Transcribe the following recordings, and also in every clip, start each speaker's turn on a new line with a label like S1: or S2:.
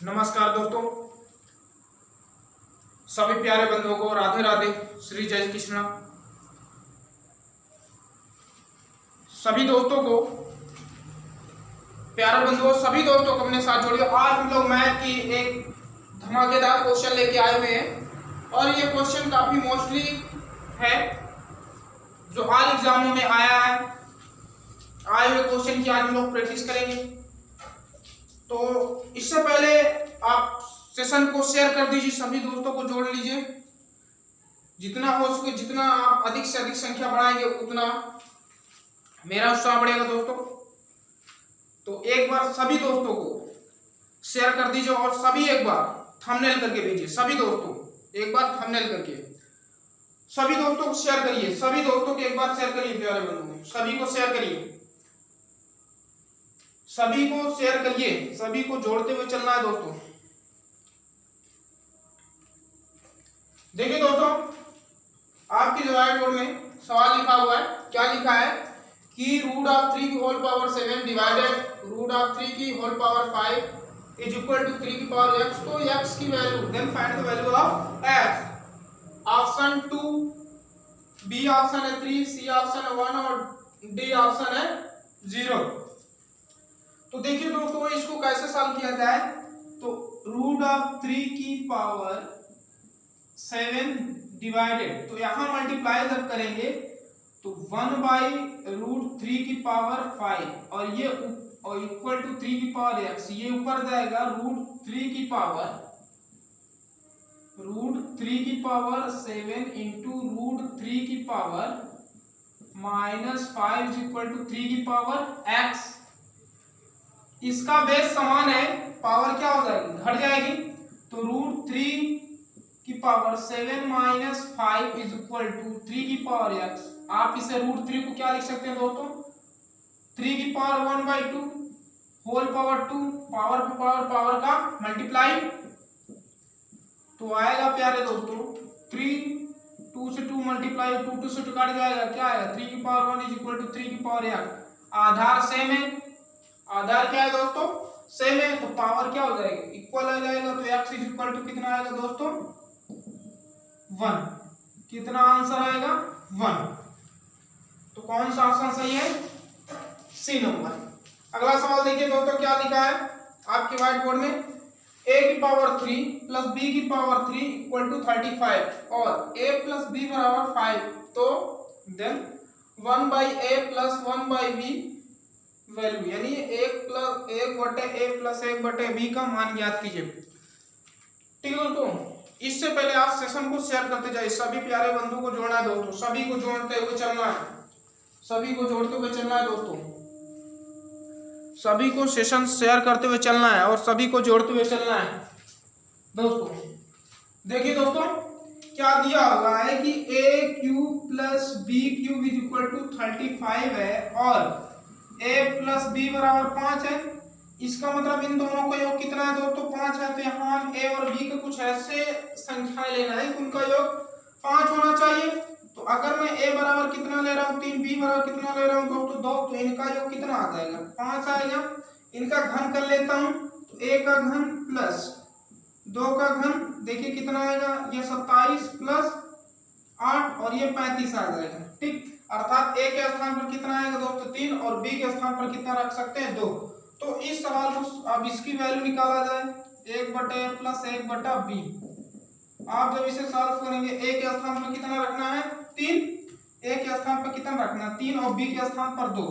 S1: नमस्कार दोस्तों, सभी प्यारे बंधुओं को राधे राधे, श्री जय कृष्णा। सभी दोस्तों को प्यारे बंधुओं, सभी दोस्तों को अपने साथ जोड़िए। आज हम लोग मैथ की एक धमाकेदार क्वेश्चन लेके आए हुए हैं और ये क्वेश्चन काफी मोस्टली है जो ऑल एग्जामों में आए हुए क्वेश्चन की आज हम लोग प्रैक्टिस करेंगे। तो इससे पहले आप सेशन को शेयर कर दीजिए, सभी दोस्तों को जोड़ लीजिए। जितना हो सके, जितना आप अधिक से अधिक संख्या बढ़ाएंगे उतना मेरा उत्साह बढ़ेगा दोस्तों। तो एक बार सभी दोस्तों को शेयर कर दीजिए और सभी एक बार थंबनेल करके भेजिए। सभी दोस्तों एक बार थंबनेल करके सभी दोस्तों को शेयर करिए। सभी दोस्तों को एक बार शेयर करिए प्यारे बंधुओं, सभी को शेयर करिए, सभी को शेयर करिए, सभी को जोड़ते हुए चलना है दोस्तों। देखिए दोस्तों, आपके जो व्हाइट बोर्ड में सवाल लिखा हुआ है, क्या लिखा है कि रूट ऑफ 3 की whole power 7 divided root of 3 की whole power 5 is equal to 3 की पावर x। तो x की value, then find the value of x। Option 2, b option है 3, सी ऑप्शन है 1 और डी ऑप्शन है 0। तो देखिए दोस्तों, इसको कैसे सॉल्व किया जाए। तो रूट ऑफ 3 की पावर 7 डिवाइडेड, तो यहां मल्टीप्लाई जब करेंगे तो 1 बाई रूट 3 की पावर 5 और ये इक्वल टू 3 की पावर x, ये ऊपर जाएगा रूट 3 की पावर 7 इंटू रूट 3 की पावर -5 इज इक्वल टू 3 की पावर x। इसका बेस समान है, पावर क्या हो जाएगी, घट जाएगी। तो रूट 3 की power 7 minus 5 is equal to 3 की पावर x। आप इसे रूट 3 को क्या लिख सकते हैं दोस्तों, 3 की पावर 1/2 होल पावर 2, पावर पे पावर का मल्टीप्लाई। तो आएगा प्यारे दोस्तों 3, 2 से 2 मल्टीप्लाई, 2 से 2 काट जाएगा, क्या आएगा 3 की पावर 1 इज इक्वल टू 3 की पावर x। आधार सेम है, आधार क्या है दोस्तों, सेम है, तो पावर क्या हो जाएगी, इक्वल आ जाएगा। तो x इज इक्वल टू कितना आएगा दोस्तों, 1। कितना आंसर आएगा, 1। तो कौन सा ऑप्शन सही है, सी नंबर। अगला सवाल देखिए दोस्तों, क्या लिखा है आपके व्हाइट बोर्ड में। a की पावर 3 प्लस b की पावर 3 इक्वल टू 35 और a प्लस b बराबर 5। तो then 1 by a plus 1 by b value, यानी 1 प्लस 1 बटे b का मान ज्ञात कीजिए। ठीक है दोस्तों, इससे पहले आप सेशन को शेयर करते जाइए। सभी प्यारे बंधु को जोड़ना है दोस्तों, सभी को जोड़ते हुए चलना है, सभी को जोड़ते हुए चलना है दोस्तों। सभी को सेशन शेयर करते हुए चलना है और सभी को जोड़ते हुए चलना है दोस्तों। देखिए दोस्तों, क्या दिया हुआ है कि a cube plus b cube is equal to 35 है और a प्लस बी बराबर 5 है। इसका मतलब इन दोनों का योग कितना है दोस्तों, 5 है। तो यहाँ a और b के कुछ ऐसे संख्याएं लेना है कि उनका योग 5 होना चाहिए। तो अगर मैं a बराबर कितना ले रहा हूँ 3, b बराबर कितना ले रहा हूँ दोस्तों 2, तो इनका योग कितना आ जाएगा, 5 आएगा। इनका घन कर लेता हूँ, तो a का घन प्लस 2 का घन, देखिए कितना आएगा, ये 27 प्लस 8 और ये 35 आ जाएगा। ठीक, अर्थात a के स्थान पर कितना आएगा दोस्तों 3 और b के स्थान पर कितना रख सकते हैं 2। तो इस सवाल को अब इसकी वैल्यू निकाला जाए, 1/a प्लस 1/b। आप जब इसे सॉल्व करेंगे a के स्थान पर कितना रखना है 3, a के स्थान पर कितना रखना है 3 और b के स्थान पर 2।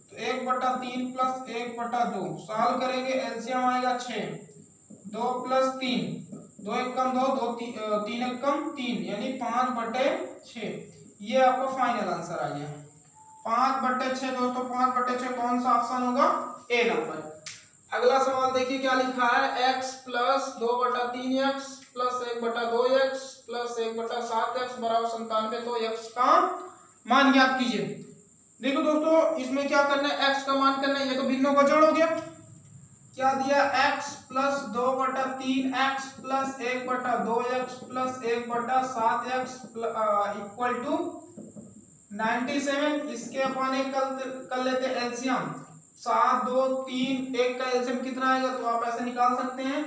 S1: तो 1/3 प्लस 1/2 सॉल्व करेंगे, एलसीएम आएगा 6, 2 प्लस 3, 2 1 कम 2, 3 1 कम 3, यानी 5/6। ये आपका फाइनल आंसर आ गया 5/6 दोस्तों। 5/6 कौन सा ऑप्शन होगा, ए नंबर। अगला सवाल देखिए क्या लिखा है, x plus 2/3x plus 1/2x plus 1/7x बराबर 97। तो x का मान ज्ञात कीजिए। देखो दोस्तों, इसमें क्या करना है, x का मान करना है, ये तो भिन्नों का जोड़ हो गया। क्या दिया, x plus 2/3x plus 1/2x plus 1/7x equal to 97। इसके अपन एक कर लेते एलसीएम, 7 2 3, 1 का एलसीएम कितना आएगा, तो आप ऐसे निकाल सकते हैं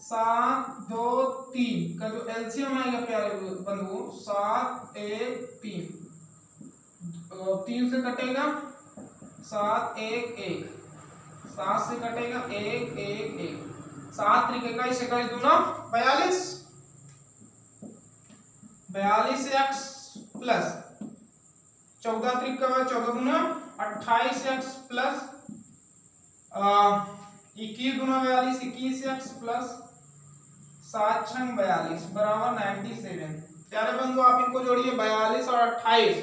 S1: 7 2 3 का जो एलसीएम आएगा प्यारे बंधुओं 7 1 3, 3 से कटेगा 7 1 1, 7 से कटेगा 1 1 1, 7 त्रिक 21 21 दूना 42, 42x प्लस 14 त्रिक 14 दूना 28x प्लस 21 दूना 42, 21x प्लस 7 छंग 42 बराबर 97। प्यारे बंधु आप इनको जोड़िए 42 और 28,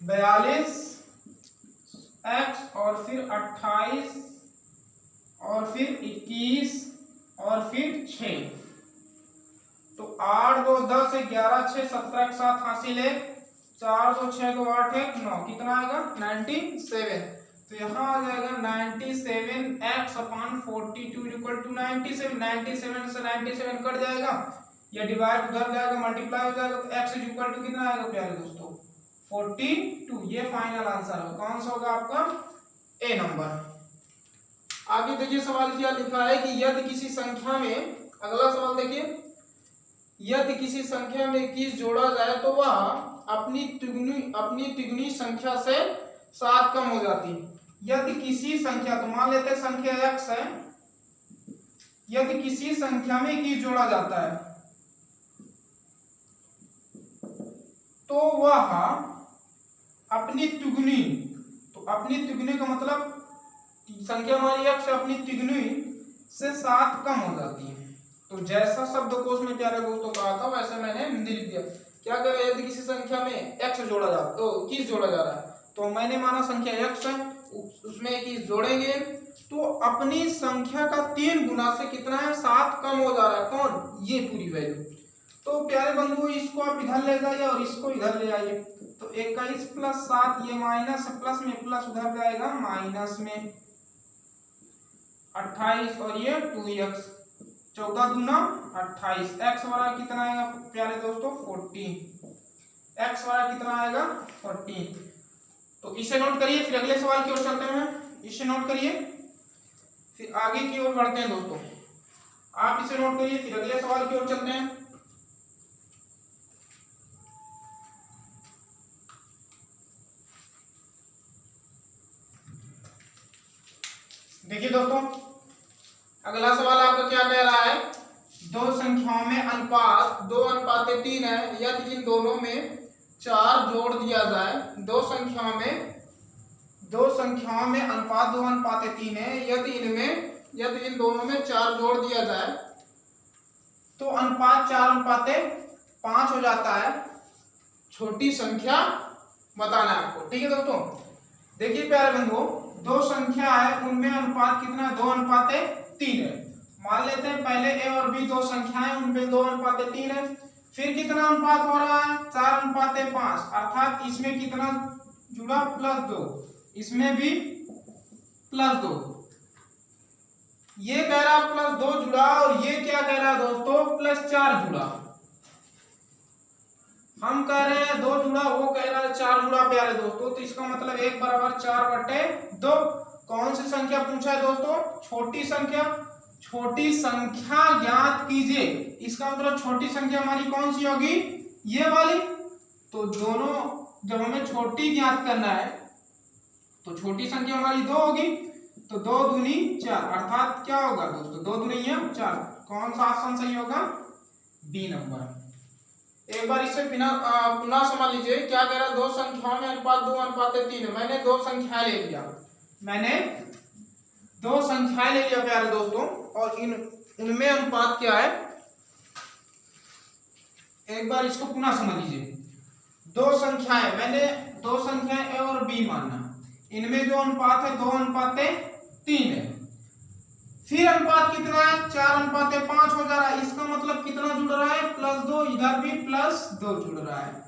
S1: 42x और फिर 28 और फिर 21 और फिर 6, तो 8 2 10 11 6 17 के साथ हासिल है 4 2 6 2 8 1 9, कितना आएगा 97। तो यहाँ आ जाएगा 97x अपॉन 42 इक्वल टू 97, 97 से 97 कट जाएगा या डिवाइड उधर जाएगा मल्टीप्लाई हो जाएगा, तो x इक्वल टू कितना आएगा प्यारे दोस्तों 42। ये फाइनल आंसर है, कौन सा होगा आपका ए नंबर। आगे देखिए सवाल क्या लिखा है कि यदि किसी संख्या में, अगला सवाल देखिए, यदि किसी संख्या में 21 जोड़ा जाए तो वह अपनी तिगुनी संख्या से 7 कम हो जाती है। यदि किसी संख्या, तो मान लेते हैं संख्या x है, यदि किसी संख्या में 21 जोड़ा जाता है तो वह अपनी तिगुनी, तो अपनी तिगुनी का मतलब संख्या हमारी x अपनी तिगुनी से 7 कम हो जाती है। तो जैसा शब्दकोश में प्यारे दोस्तों कहा था वैसे मैंने लिख दिया। क्या कह रहे हैं, यदि किसी संख्या में x जोड़ा जा तो 21 जोड़ा जा रहा है, तो मैंने माना संख्या x है, उसमें 21 जोड़ेंगे तो अपनी संख्या का 3 गुना से कितना है 7 कम हो जा रहा है, कौन, ये पूरी वैल्यू। तो प्यारे बंधु इसको आप इधर ले जाइए और इसको इधर ले आइए, तो 21 प्लस 7 ये माइनस प्लस में प्लस उधर जाएगा माइनस में 28 और ये 2x, 14 दूना 28, x वाला कितना आएगा प्यारे दोस्तों 14, x वाला कितना आएगा 14। तो इसे नोट करिए, फिर अगले सवाल की ओर चलते हैं। इसे नोट करिए फिर आगे की ओर बढ़ते हैं दोस्तों, आप इसे नोट करिए फिर अगले सवाल की ओर चलते हैं। देखिए दोस्तों अगला सवाल आपका क्या कह रहा है, दो संख्याओं में अनुपात 2:3 है, यदि इन दोनों में 4 जोड़ दिया जाए, दो संख्याओं में अनुपात 2:3 है, यदि इन दोनों में 4 जोड़ दिया जाए तो अनुपात 4:5 हो जाता है। छोटी संख्या बताना है आपको, ठीक है दोस्तों। देखिए प्यारे बंधुओं दो संख्या है उनमें अनुपात कितना है 2:3 है। मान लेते हैं पहले ए और बी दो संख्याएं उनमें 2:3 है, फिर कितना अनुपात हो रहा है 4:5, अर्थात इसमें कितना जुड़ा +2, इसमें भी +2, ये कह रहा +2 जुड़ा और ये क्या कह रहा है दोस्तों +4 जुड़ा। हम कह रहे हैं 2 जुड़ा, वो कह रहा है 4 जुड़ा प्यारे दोस्तों, तो इसका मतलब 1 बराबर 4/2। कौन सी संख्या पूछा है दोस्तों, छोटी संख्या। छोटी संख्या ज्ञात कीजिए, इसका मतलब छोटी संख्या हमारी कौन सी होगी, ये वाली। तो दोनों जब हमें छोटी ज्ञात करना है तो छोटी संख्या हमारी 2 होगी, तो 2 दूनी 4, अर्थात क्या होगा दोस्तों 2 दूनी 4। कौन सा ऑप्शन सही होगा, बी नंबर। एक बार इसे पुनः समझ लीजिए, क्या कह रहा है दो संख्याओं में अनुपात 2:3 है। मैंने दो संख्याएं ले लिया, प्यारे दोस्तों, और उनमें अनुपात क्या है, एक बार इसको पुनः समझ लीजिए। दो संख्याएं, मैंने दो संख्याएं ए और बी माना, इनमें जो अनुपात है 2:3 है, फिर अनुपात कितना है 4:5 हो जा रहा है। इसका मतलब कितना जुड़ रहा है +2, इधर भी +2 जुड़ रहा है।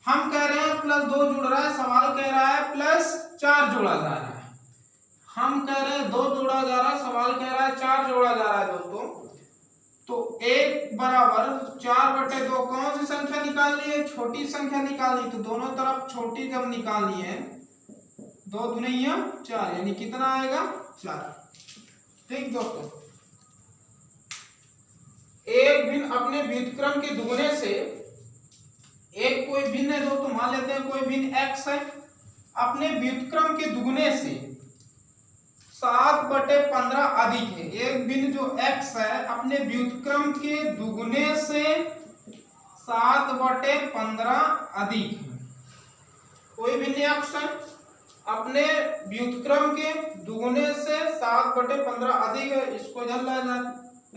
S1: हम कह रहे हैं +2 जुड़ रहा है, सवाल कह रहा है +4 जोड़ा जा रहा है। हम कह रहे हैं 2 जोड़ा जा रहा है, सवाल कह रहा है 4 जोड़ा जा रहा है दोस्तों। तो 1 बराबर 4/2 कौन सी संख्या निकालनी है, छोटी संख्या निकालनी। तो दोनों तरफ छोटी जब निकालनी है 2 दूनी 4, यानी कितना आएगा 4। ठीक दोस्तों, एक भिन्न अपने व्युत्क्रम के दुगने से, एक कोई भिन्न है दोस्तों, मान लेते हैं कोई भिन्न x है, अपने व्युत्क्रम के दुगने से 7/15 अधिक है। एक भिन्न जो x है अपने व्युत्क्रम के दुगने से 7/15 अधिक है। कोई भिन्न x है अपने व्युत्क्रम के दुगने से 7/15 अधिक है, इसको इधर ला जाए,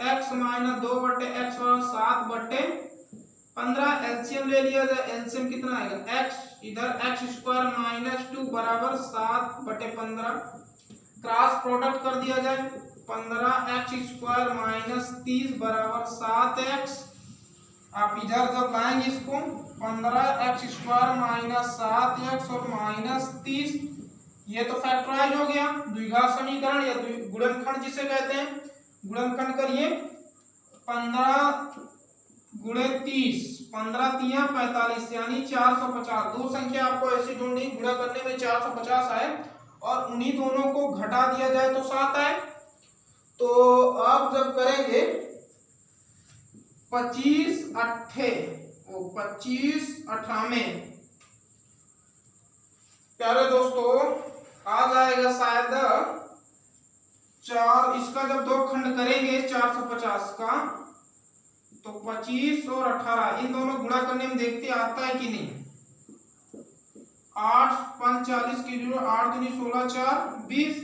S1: x - 2/x 7/15। एलसीएम ले लिया जाए, एलसीएम कितना आएगा, x इधर x² - 2 बराबर 7/15। क्रॉस प्रोडक्ट कर दिया जाए, 15x² - 30 बराबर 7x। आप इधर जब लाएंगे इसको 15x² - 7x और -30, ये तो फैक्टराइज हो गया, द्विघात समीकरण या गुणनखंड जिसे कहते हैं। गुणनखंड करिए, 15 × 30, 15 × 3 = 45 यानी 450। दो संख्या आपको ऐसी ढूंढनी, गुणा करने में 450 आए और उन्हीं दोनों को घटा दिया जाए तो 7 आए। तो आप जब करेंगे 25 28 प्यारे दोस्तों आ जाएगा शायद 4। इसका जब दो खंड करेंगे 450 का तो 25 और 18 इन दोनों गुणा करने में देखते आता है कि नहीं। 8 5 40 की 8 दूनी 16 4 20,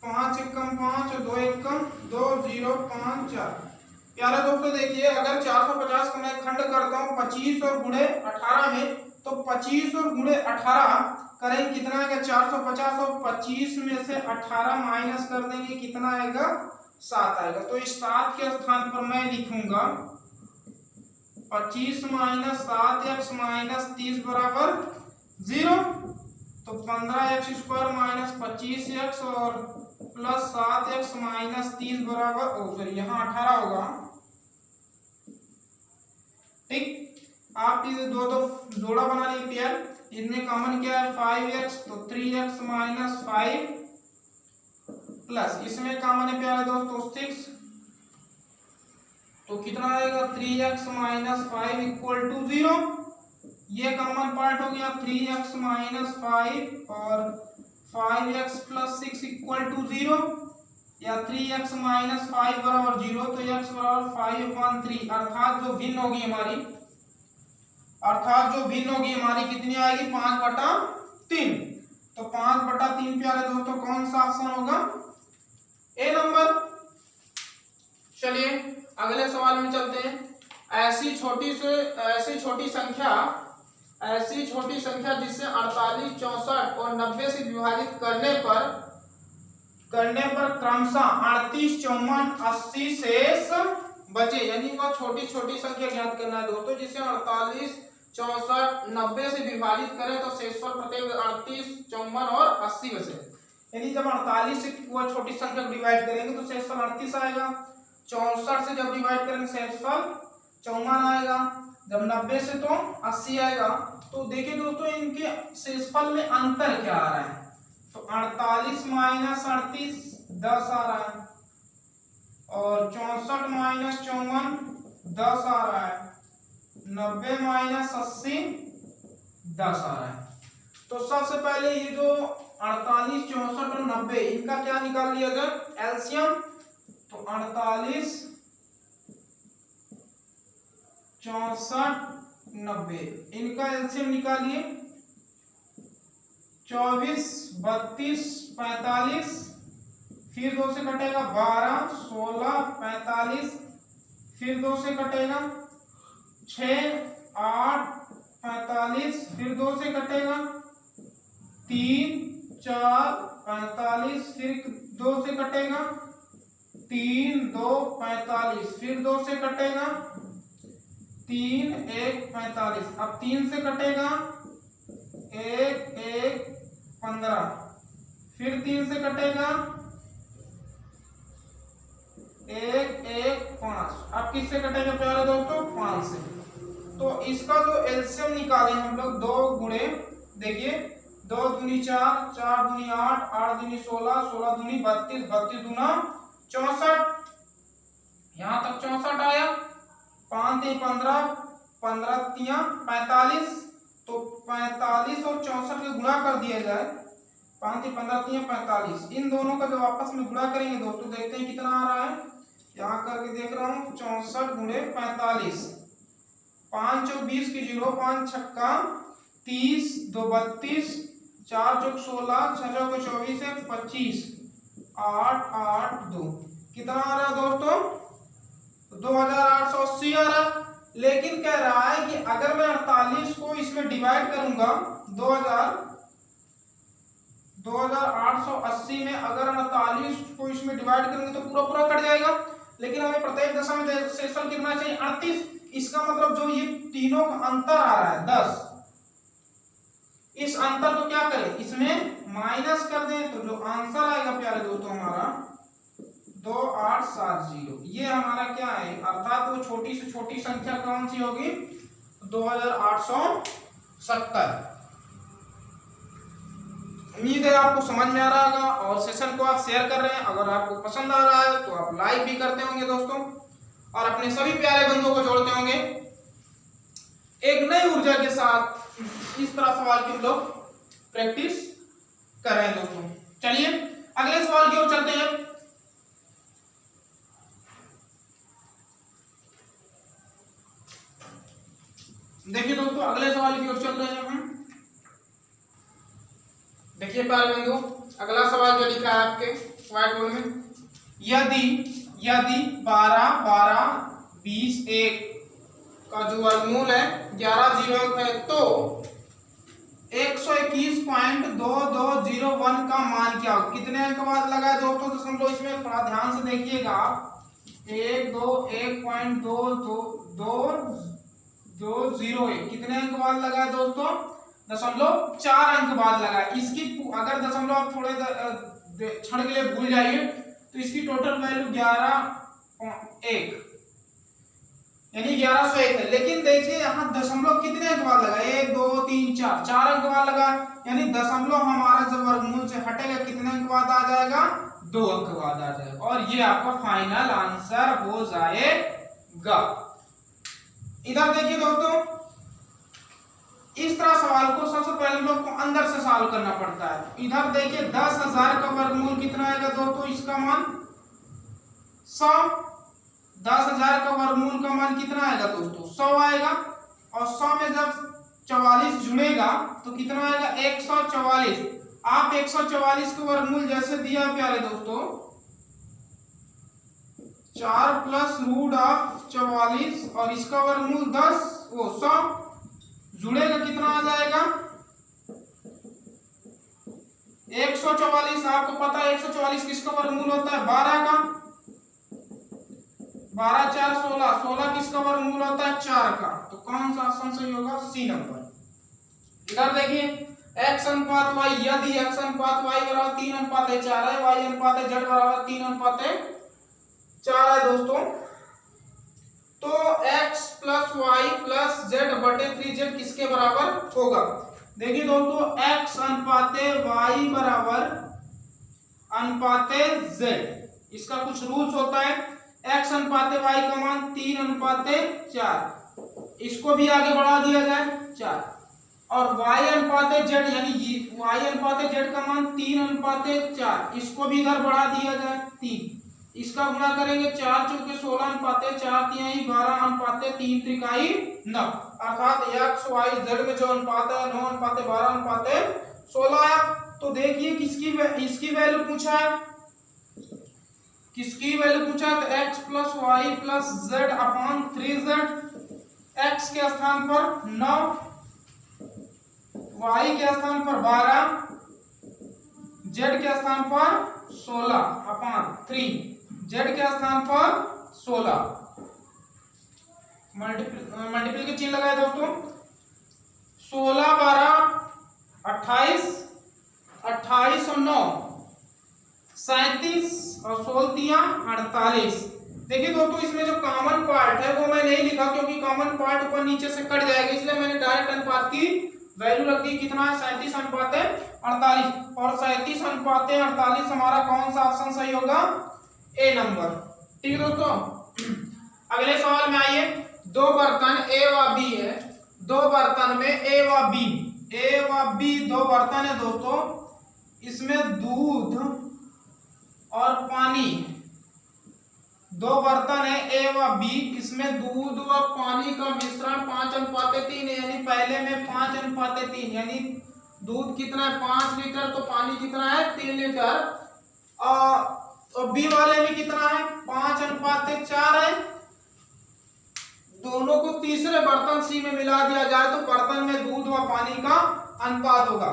S1: 5 एकम 5 और 2 एकम 2 0 5 4। प्यारे दोस्तों देखिए, अगर 450 का मैं खंड करता हूँ 25 और गुणे 18 में, तो 25 और गुणे 18 करेंगे कितना आएगा 450, और 25 में से 18 माइनस कर देंगे कितना आएगा 7 आएगा। तो इस 7 के स्थान पर मैं लिखूंगा 25 - 7x - 30 बराबर 0। तो 15x² - 25x और प्लस 7x - 30 बराबर यहाँ 18 होगा। ठीक, आप इसे दो जोड़ा बना लीजिए पेयर। इनमें कॉमन क्या है 5x, तो 3x - 5 प्लस इसमें कॉमन है प्यारे दोस्तों 6, तो कितना आएगा 3x - 5 = 0। ये कॉमन पार्ट हो गया 3x - 5 और 5x + 6 = 0, या 3x - 5 बराबर 0, तो x बराबर 5/3। अर्थात जो भिन्न होगी हमारी कितनी आएगी 5/3। तो 5/3 प्यारे दोस्तों कौन सा ऑप्शन होगा, ए नंबर। चलिए अगले सवाल में चलते हैं। ऐसी छोटी संख्या जिसे 48, 64 और 90 से विभाजित करने पर क्रमशः 38, 54, 80 शेष बचे, यानी वह छोटी संख्या ज्ञात करना है दोस्तों जिसे 48, 64, 90 से विभाजित करें तो शेषफल प्रत्येक 38, 54 और 80 बचे। यानी जब 48 से वह छोटी संख्या को डिवाइड करेंगे तो शेषफल 38 आएगा, 64 से जब डिवाइड करेंगे शेषफल 54 आएगा, जब 90 से तो 80 आएगा। तो देखिए दोस्तों इनके शेषफल में अंतर क्या आ रहा है, तो 48 - 38 10 आ रहा है, और 64 - 54 10 आ रहा है, 90 - 80 10 आ रहा है। तो सबसे पहले ये जो 48, 64 और 90 इनका क्या निकाल लिया जाए एलसीएम। तो 48, 64, 90 इनका एलसीएम निकालिए। 24, 32, 45, फिर 2 से कटेगा 12, 16, 45, फिर 2 से कटेगा 6, 8, 45, फिर 2 से कटेगा 3, 4, 45, फिर 2 से कटेगा 3, 2, 45, फिर 2 से कटेगा 3, 1, 45, अब 3 से कटेगा 1, 1, 15, फिर 3 से कटेगा 1, 1, 5। अब किससे कटेगा प्यारे दोस्तों 5 से। तो इसका जो एलसीएम निकाले हम लोग 2 गुणे, देखिए 2 दूनी 4, 4 दूनी 8, 8 दूनी 16, 16 दूनी 32, 32 दूना 64। यहाँ तक 64 आया, 5 3 15, 15 3 45, तो 45 और 64 के गुणा कर दिया जाए, 5 3 15 3 45, इन दोनों का जब आपस में गुणा करेंगे दोस्तों देखते हैं कितना आ रहा है। यहाँ करके देख रहा हूँ 64 गुणे 45, 5 चौक 20 की 0, 5 छक्का 30, 2 32, 4 चौक 16, 6 चौक 24, 1 25, 8 8 2, कितना आ रहा है दोस्तों 2880 आ रहा है। लेकिन कह रहा है कि अगर मैं 48 को इसमें डिवाइड करूंगा 2880 में अगर 48 को इसमें डिवाइड करेंगे तो पूरा पूरा कट जाएगा, लेकिन हमें प्रत्येक दशम में शेषफल कितना चाहिए 38। इसका मतलब जो ये तीनों का अंतर आ रहा है 10, इस अंतर को क्या करें इसमें माइनस कर दें, तो जो आंसर आएगा प्यारे दोस्तों हमारा 2870, ये हमारा क्या है, अर्थात वो छोटी से छोटी संख्या कौन सी होगी 2870। उम्मीद है आपको समझ में आ रहा होगा और सेशन को आप शेयर कर रहे हैं। अगर आपको पसंद आ रहा है तो आप लाइक भी करते होंगे दोस्तों और अपने सभी प्यारे बंधुओं को जोड़ते होंगे। एक नई ऊर्जा के साथ इस तरह सवाल की हम लोग प्रैक्टिस कर रहे हैं दोस्तों। चलिए अगले सवाल की ओर चलते हैं। देखिए दोस्तों अगले सवाल की ओर चल रहे हैं हम। देखिए प्यारे बंधु अगला सवाल जो लिखा है आपके व्हाइट बोर्ड में, यदि 12 12 20 1 का जो वर्गमूल है 11 0 है तो 121.2201 का मान क्या हो। कितने अंक बाद लगा है दोस्तों दशमलव, इसमें थोड़ा ध्यान से देखिएगा आप, 1 2 1.2201 कितने अंक बाद लगा है दोस्तों दशमलव 4 अंक बाद लगा है। इसकी अगर दशमलव आप थोड़े क्षण के लिए भूल जाइए तो इसकी टोटल वैल्यू 11.1 यानी 1101 है। लेकिन देखिए यहाँ दशमलव कितने अंक बाद लगा, 1 2 3 4 4 अंक बाद लगा, यानी दशमलव हमारा जब वर्गमूल से हटेगा कितने अंक बाद आ जाएगा 2 अंक बाद आ जाएगा और ये आपका फाइनल आंसर हो जाएगा। इधर देखिए दोस्तों इस तरह सवाल को सबसे पहले हम लोग को अंदर से सॉल्व करना पड़ता है। इधर देखिए 10,000 का वर्गमूल कितना आएगा दोस्तों, इसका मान 100, 10,000 का वर्गमूल का मान कितना आएगा दोस्तों 100 आएगा और 100 में जब 44 जुड़ेगा तो कितना आएगा 144। आप 144 का वर्गमूल जैसे दिया प्यारे दोस्तों 4 प्लस रूट ऑफ 44 और इसका वर्गमूल 10 वो 100 जुड़ेगा कितना आ जाएगा 144। आपको पता है 144 किसका वर्गमूल होता है 12 का, 12 4 16, 16 किसका वर्गमूल होता है 4 का, तो कौन सा ऑप्शन सही होगा सी नंबर। इधर देखिए x अनुपात y, यदि x अनुपात y बराबर 3:4 है, y अनुपात z बराबर 3:4 है दोस्तों, तो x plus y plus z बटे 3z किसके बराबर होगा। देखिए दोस्तों x अनुपाते y बराबर अनुपाते z, इसका कुछ रूल्स होता है। x अनुपाते y का मान 3:4, इसको भी आगे बढ़ा दिया जाए 4, और y अनुपाते z यानी y अनुपाते z का मान 3:4, इसको भी इधर बढ़ा दिया जाए 3, इसका गुणा करेंगे 4 चौके 16 अनुपाते 4 तिहाई 12 अनुपाते 3 त्रिकाई 9, अर्थात x y z में जो अनुपात है 9 अनुपाते 12 अनुपाते 16 आया। तो देखिए इसकी वैल्यू पूछा है, किसकी वैल्यू पूछा है तो x plus y plus z upon 3z, x के स्थान पर 9, y के स्थान पर 12, z के स्थान पर 16 अपॉन 3, z के स्थान पर 16, मल्टीपल के चिन्ह लगाए दोस्तों, 16 12 28, 28 और 9 37 और 16 48। देखिए दोस्तों इसमें जो कॉमन पार्ट है वो मैं नहीं लिखा क्योंकि कॉमन पार्ट ऊपर नीचे से कट जाएगा, इसलिए मैंने डायरेक्ट अनुपात की वैल्यू रख दी। कितना है 37:48 और 37:48 हमारा कौन सा ऑप्शन सही होगा ए नंबर। ठीक है दोस्तों अगले सवाल में आइए, दो बर्तन ए व बी है, दो बर्तन में ए व बी दो बर्तन है दोस्तों, इसमें दूध और पानी, दो बर्तन है ए व बी, इसमें दूध व पानी का मिश्रण 5:3 है, यानी पहले में 5:3, यानी दूध कितना है 5 लीटर, तो पानी कितना है 3 लीटर, और बी वाले में कितना है 5:4 है। दोनों को तीसरे बर्तन सी में मिला दिया जाए तो बर्तन में दूध व पानी का अनुपात होगा।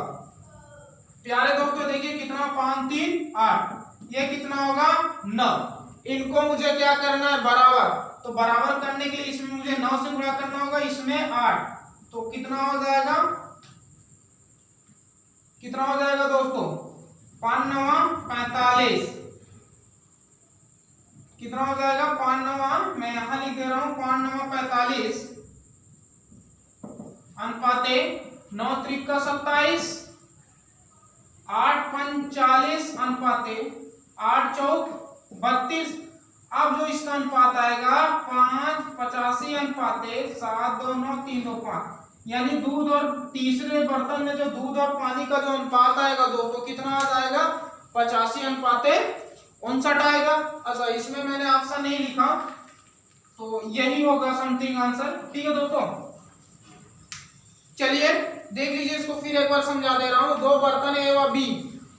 S1: प्यारे दोस्तों देखिए कितना 5 3 8, ये कितना होगा 9। इनको मुझे क्या करना है बराबर, तो बराबर करने के लिए इसमें मुझे 9 से गुणा करना होगा, इसमें 8, तो कितना हो जाएगा, कितना हो जाएगा दोस्तों 5 9 45, कितना हो जाएगा 5 9, मैं यहां लिख दे रहा हूं 5 9 45 अनुपाते 9 3 27, 8 5 40 अनुपाते 8 4 32। अब जो इसका अनुपात आएगा 5 85 अनुपाते 7 2 9 3 2 5, यानी दूध और तीसरे बर्तन में जो दूध और पानी का जो अनुपात आएगा दोस्तों कितना आ जाएगा 85 अनुपाते 59 आएगा। अच्छा इसमें मैंने ऑप्शन नहीं लिखा तो यही होगा समथिंग आंसर, ठीक है दोस्तों। चलिए देख लीजिए, इसको फिर एक बार समझा दे रहा हूं। दो बर्तन ए व बी,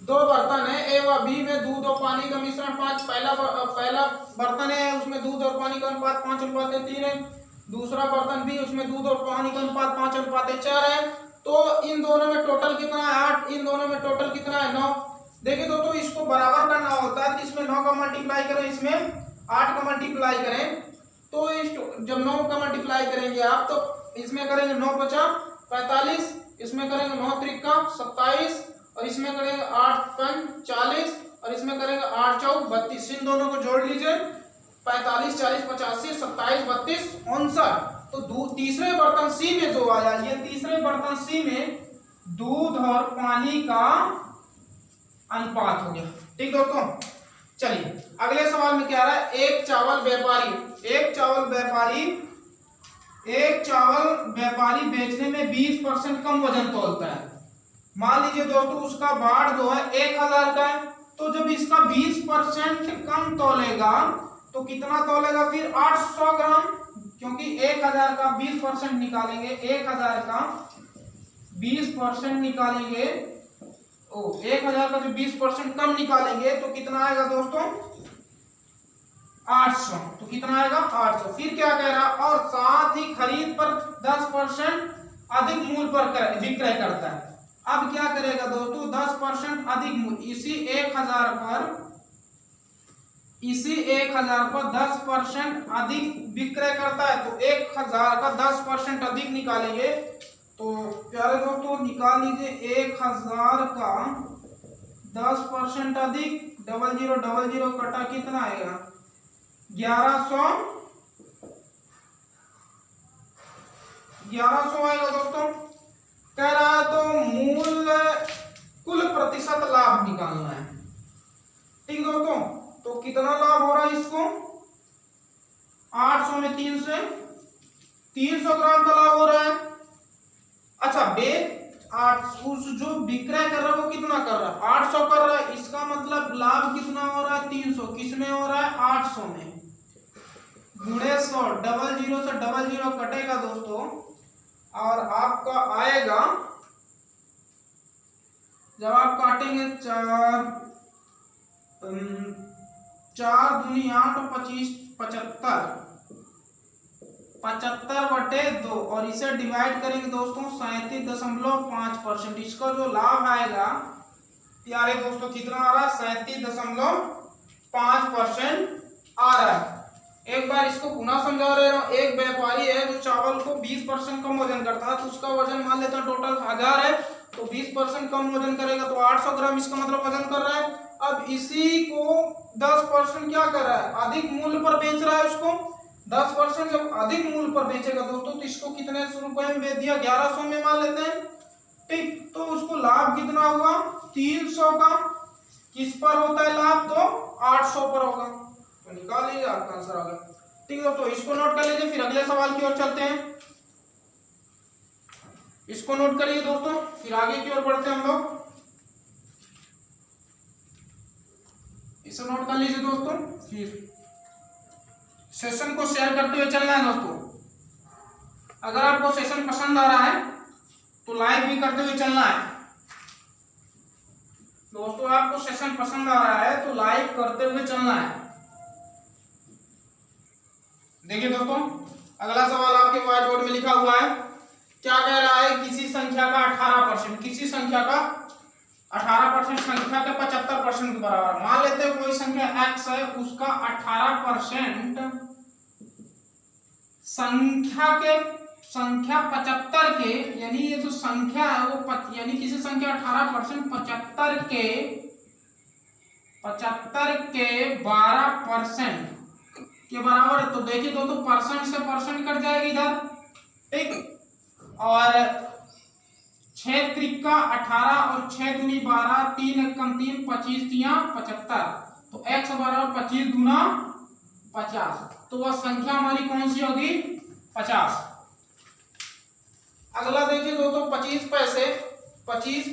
S1: दो बर्तन है ए व बी में दूध और पानी का मिश्रण 5, पहला बर्तन है उसमें दूध और पानी का अनुपात 5:3 है, दूसरा बर्तन भी उसमें दूध और पानी का अनुपात 5:4 है। तो इन दोनों में टोटल कितना है 8, इन दोनों में टोटल कितना है 9। देखिए दोस्तों इसको बराबर करना होता है तो इसमें 9 का मल्टीप्लाई करें, इसमें 8 का मल्टीप्लाई करें, तो इस जब 9 का मल्टीप्लाई करेंगे आप तो इसमें करेंगे 9 5 45, इसमें करेंगे 9 3 27, और इसमें करेंगे 8 5 40, और इसमें करेंगे 8 4 32। इन दोनों को जोड़ लीजिए 45 40 85 27 32 59। तो तीसरे बर्तन सी में जो आया, ये तीसरे बर्तन सी में दूध और पानी का अनुपात हो गया, ठीक दोस्तों। चलिए अगले सवाल में क्या आ रहा है, एक चावल व्यापारी बेचने में 20% कम वजन तोलता है। मान लीजिए दोस्तों उसका बाड़ जो है 1000 का है, तो जब इसका 20% कम तोलेगा तो कितना तोलेगा फिर 800 ग्राम, क्योंकि 1000 का 20% निकालेंगे, 1000 का 20% निकालेंगे, 1000 का जो 20% कम निकालेंगे तो कितना आएगा दोस्तों 800, तो कितना आएगा 800। फिर क्या कह रहा, और साथ ही खरीद पर 10% अधिक मूल्य पर विक्रय करता है। अब क्या करेगा दोस्तों 10% अधिक मूल्य, इसी 1000 पर 10% अधिक विक्रय करता है, तो 1000 का 10% अधिक निकालेंगे। तो प्यारे दोस्तों निकाल लीजिए 1000 का 10% अधिक, 00 कटा कितना आएगा 1100 आएगा दोस्तों। कह रहा है तो मूल्य कुल प्रतिशत लाभ निकालना है, ठीक दोस्तों। तो कितना लाभ हो रहा है इसको 800 में 300 ग्राम का लाभ हो रहा है। अच्छा उस जो विक्रय कर रहा है वो कितना कर रहा है 800 कर रहा है, इसका मतलब लाभ कितना हो रहा है 300, किसमें हो रहा है 800 में, गुणे 100, 00 से 00 कटेगा दोस्तों, और आपका आएगा, जब आप काटेंगे 4 दूनी 8 और 25 75/2, और इसे डिवाइड करेंगे दोस्तों 37.5%। इसका जो लाभ आएगा प्यारे दोस्तों कितना आ रहा है 37.5% आ रहा है। एक बार इसको पुनः समझा रहा हूं। एक व्यापारी है जो चावल को 20% कम वजन करता है, तो उसका वजन मान लेते हैं टोटल 1000 है, तो 20% कम वजन करेगा तो 800 ग्राम इसका मतलब वजन कर रहा है। अब इसी को 10% क्या कर रहा है अधिक मूल्य पर बेच रहा है, उसको 10% जब अधिक मूल्य पर बेचेगा दोस्तों तो इसको कितने रुपए में बेच दिया 1100 में मान लेते हैं, ठीक। तो उसको लाभ कितना हुआ 300 का, किस पर होता है लाभ तो 800 पर होगा, तो निकाल लीजिए आपका आंसर आ गया। ठीक है दोस्तों, इसको नोट कर लीजिए, फिर अगले सवाल की ओर चलते हैं। इसको नोट करिए दोस्तों, फिर आगे की ओर बढ़ते हैं हम लोग। इसे नोट कर लीजिए दोस्तों, फिर सेशन को शेयर करते हुए चलना है दोस्तों। अगर आपको सेशन पसंद आ रहा है तो लाइक भी करते हुए चलना है दोस्तों। आपको सेशन पसंद आ रहा है तो लाइक करते हुए चलना है। देखिए दोस्तों, अगला सवाल आपके व्हाइट बोर्ड में लिखा हुआ है। क्या कह रहा है? किसी संख्या का 18%, किसी संख्या का 18% संख्या के 75% के बराबर। मान लेते हैं कोई संख्या x है, उसका 18% संख्या 75 के, यानी ये जो संख्या है वो यानी किसी संख्या 18% 75 के 12% के बराबर है। तो देखिए दोस्तों, परसेंट से परसेंट कट जाएगी इधर, ठीक। और 6 त्रिका 18 और 6 दूनी 12, 3 एकम 3, 25 तिया 75। तो x बराबर 25 दूना 50। तो वह संख्या हमारी कौन सी होगी? 50। अगला देखिए दोस्तों, 25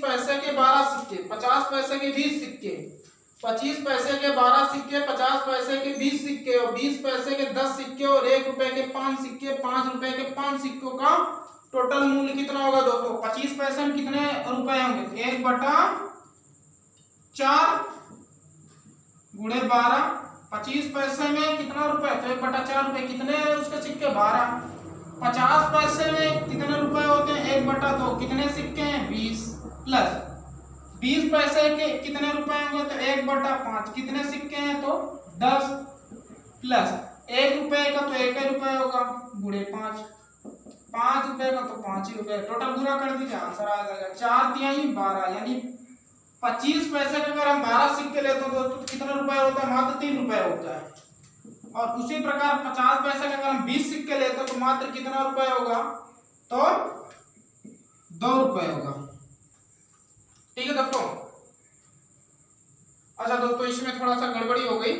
S1: पैसे के 12 सिक्के, 50 पैसे के 20 सिक्के, 25 पैसे के 12 सिक्के, 50 पैसे के 20 सिक्के और 20 पैसे के 10 सिक्के और 1 रुपए के 5 सिक्के, 5 रुपए के 5 सिक्कों का टोटल मूल्य कितना होगा दोस्तों? 25 पैसे में कितने रुपए होंगे? 1/4 गुणे 12। 25 पैसे में कितना रुपए? तो 1/4 रुपए। कितने उसके सिक्के? 12। 50 पैसे में कितने रुपए होते हैं? 1/2। कितने सिक्के हैं? 20 प्लस 20 पैसे के कितने रुपए होंगे? तो 1/5। कितने सिक्के हैं? तो 10 प्लस 1 रुपए का तो 1 रुपए होगा गुणे 5, 5 रुपए का तो 5 ही रुपए। टोटल पूरा कर दीजिए, आंसर आ जाएगा 4 तिहाई 12। यानी 25 पैसे के अगर हम 12 सिक्के लेते हैं दोस्तों तो कितने रुपए होता है? मात्र 3 रुपए होता है। और उसी प्रकार 50 पैसे के अगर हम 20 सिक्के लेते हैं तो मात्र कितना रुपए होगा? तो 2 रुपए होगा। ठीक है दोस्तों। अच्छा दोस्तों, इसमें थोड़ा सा गड़बड़ी हो गई।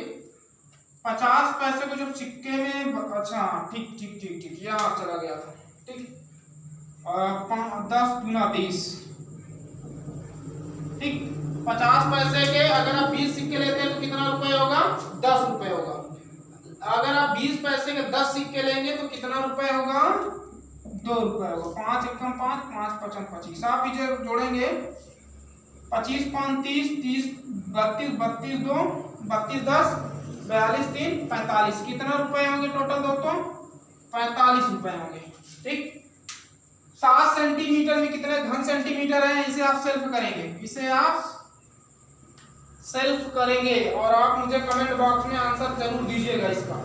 S1: 50 पैसे को जब सिक्के में, अच्छा ठीक यहाँ चला गया था, ठीक। 10 दूना 20, ठीक। 50 पैसे के अगर आप 20 सिक्के लेते हैं तो कितना रुपए होगा? 10 रुपए होगा। अगर आप 20 पैसे के 10 सिक्के लेंगे तो कितना रुपए होगा? 2 रुपए होगा। 5 एकम 5, 5 पचम 25। आप इसे जोड़ेंगे, 25 5 30, 30 32, 32 2 32 10 42 3 45। कितना रुपए होंगे टोटल दोस्तों? 45 रुपए होंगे, ठीक। 7 सेंटीमीटर में कितने घन सेंटीमीटर है? इसे आप सेल्फ करेंगे, इसे आप सेल्फ करेंगे और आप मुझे कमेंट बॉक्स में आंसर जरूर दीजिएगा इसका।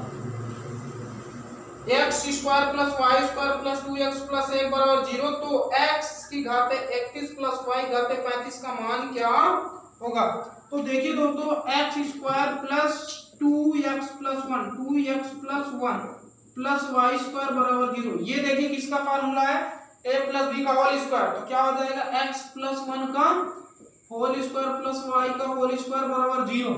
S1: x² + y² + 2x + 1 बराबर 0। तो x की घात 31 + y घात 35 का मान क्या होगा? तो देखिए दोस्तों, x² + 2x + 1, 2x + 1 + y² बराबर 0। ये देखिए किसका फार्मूला है? a + b का होल स्क्वायर। तो क्या हो जाएगा? x + 1 का होल स्क्वायर प्लस y का होल स्क्वायर बराबर 0।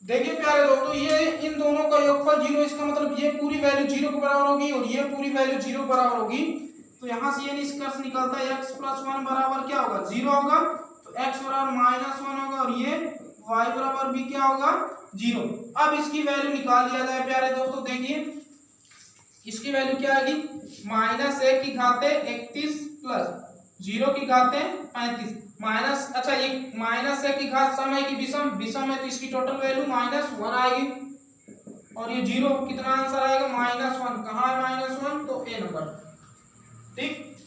S1: देखिए प्यारे दोस्तों, ये इन दोनों का योगफल 0, इसका मतलब ये पूरी वैल्यू 0 के बराबर होगी और ये पूरी वैल्यू 0 के बराबर होगी। तो यहाँ से ये निष्कर्ष निकलता है x + 1 बराबर क्या होगा? 0 होगा। तो x बराबर -1 होगा और ये y बराबर भी क्या होगा? 0। अब इसकी वैल्यू निकाल लिया जाए प्यारे दोस्तों। देखिए इसकी वैल्यू क्या आएगी? -1 की घात 31 प्लस 0 की घात 35 माइनस, अच्छा ये -1 की घात समय की विषम है तो इसकी टोटल वैल्यू -1 आएगी और ये 0। कितना आंसर आएगा? -1। कहाँ है -1? तो ए नंबर, ठीक।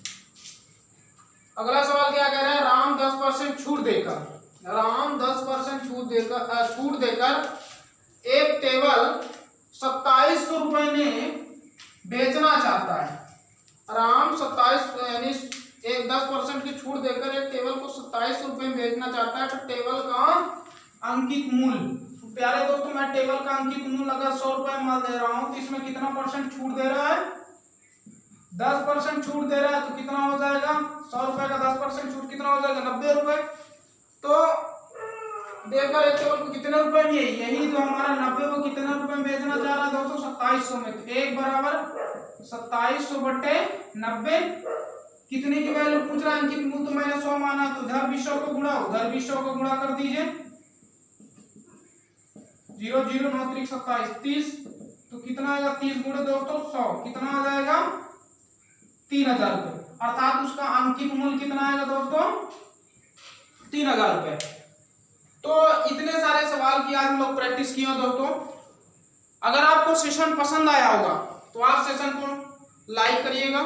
S1: अगला सवाल क्या कह रहा है? राम 10% छूट देकर एक टेबल 2700 रुपए में बेचना चाहता है। राम 27 यानी 10% की छूट देकर एक टेबल को 2700 रुपए में बेचना चाहता है। तो टेबल का अंकित मूल्य, तो प्यारे दोस्तों मैं टेबल का अंकित मूल्य अगर 100 रुपए माल दे रहा हूं तो इसमें कितना % छूट दे रहा है? 10% छूट दे रहा है। तो कितना हो जाएगा? 100 रुपए का 10% छूट कितना हो जाएगा? 90 रुपए। तो देकर एक टेबल को कितने रुपए में? यही जो हमारा 90 को कितने रुपए में बेचना चाह रहा है दोस्तों 2700 में, तो 1 बराबर 2700/90। कितने की वैल्यू पूछ रहा है अंकित मूल, तो मैंने 100 माना, तो इधर भी 100 को गुणा, उधर भी 100 को गुणा कर दीजिए। 0 0 9 3 27 30, तो कितना आएगा 30 गुणे दोस्तों 100, कितना आ जाएगा 3000 रुपये, अर्थात उसका अंकित मूल्य कितना आएगा दोस्तों 3000 रुपये। तो इतने सारे सवाल की आज हम लोग प्रैक्टिस किए दोस्तों। अगर आपको सेशन पसंद आया होगा तो आप सेशन को लाइक करिएगा,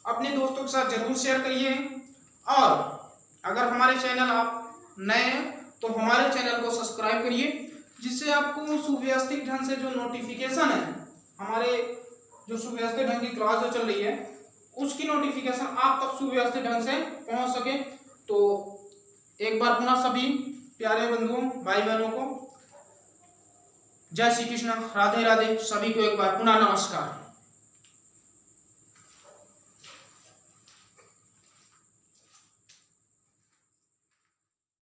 S1: अपने दोस्तों के साथ जरूर शेयर करिए, और अगर हमारे चैनल आप नए हैं तो हमारे चैनल को सब्सक्राइब करिए, जिससे आपको सुव्यवस्थित ढंग से जो नोटिफिकेशन है, हमारे जो सुव्यवस्थित ढंग की क्लास जो चल रही है उसकी नोटिफिकेशन आप तक सुव्यवस्थित ढंग से पहुंच सके। तो एक बार पुनः सभी प्यारे बंधुओं भाई बहनों को जय श्री कृष्ण, राधे राधे, सभी को एक बार पुनः नमस्कार।